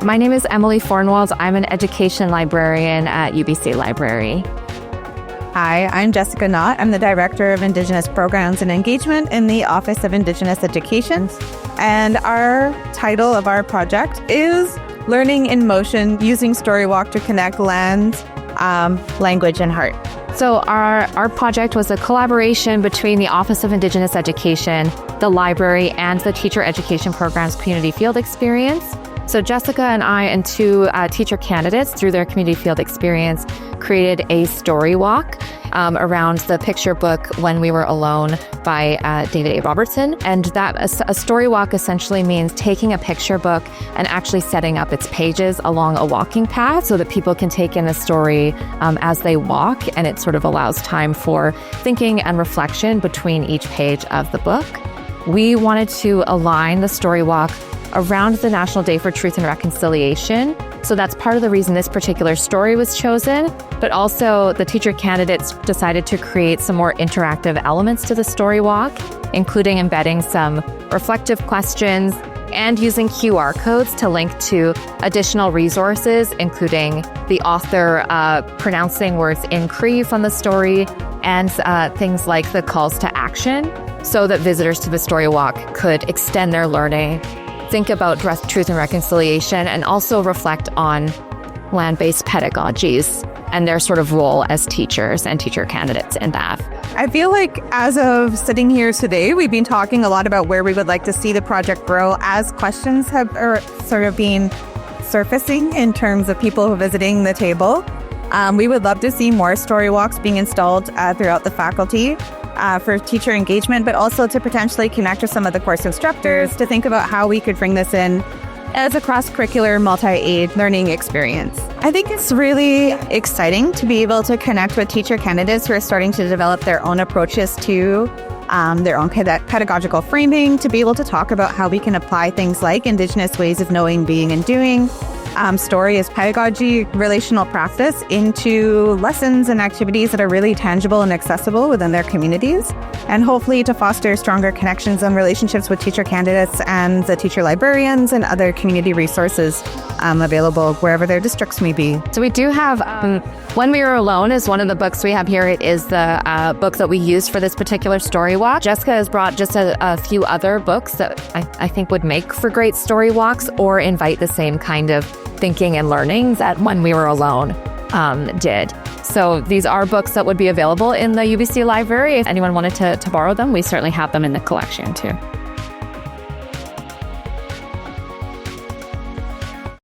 My name is Emily Fornwald. I'm an education librarian at UBC Library. Hi, I'm Jessica Knott. I'm the Director of Indigenous Programs and Engagement in the Office of Indigenous Education. And our title of our project is Learning in Motion, using StoryWalk to connect land, language, and heart. So our project was a collaboration between the Office of Indigenous Education, the library, and the Teacher Education Program's Community Field Experience. So Jessica and I and two teacher candidates, through their community field experience, created a story walk around the picture book When We Were Alone by David A. Robertson. And that a story walk essentially means taking a picture book and actually setting up its pages along a walking path so that people can take in the story as they walk, and it sort of allows time for thinking and reflection between each page of the book. We wanted to align the story walk around the National Day for Truth and Reconciliation. So that's part of the reason this particular story was chosen, but also the teacher candidates decided to create some more interactive elements to the story walk, including embedding some reflective questions and using QR codes to link to additional resources, including the author pronouncing words in Cree from the story and things like the calls to action, so that visitors to the story walk could extend their learning, think about truth and reconciliation, and also reflect on land-based pedagogies and their sort of role as teachers and teacher candidates in that. I feel like as of sitting here today, we've been talking a lot about where we would like to see the project grow as questions have sort of been surfacing in terms of people visiting the table. We would love to see more story walks being installed throughout the faculty for teacher engagement, but also to potentially connect with some of the course instructors to think about how we could bring this in as a cross-curricular, multi-aid learning experience. I think it's really exciting to be able to connect with teacher candidates who are starting to develop their own approaches to their own pedagogical framing, to be able to talk about how we can apply things like Indigenous ways of knowing, being, and doing, story as pedagogy, relational practice into lessons and activities that are really tangible and accessible within their communities, and hopefully to foster stronger connections and relationships with teacher candidates and the teacher librarians and other community resources available wherever their districts may be. So we do have When We Were Alone is one of the books we have here. It is the book that we used for this particular story walk. Jessica has brought just a few other books that I think would make for great story walks or invite the same kind of thinking and learning that When We Were Alone did. So these are books that would be available in the UBC library. If anyone wanted to borrow them, we certainly have them in the collection too.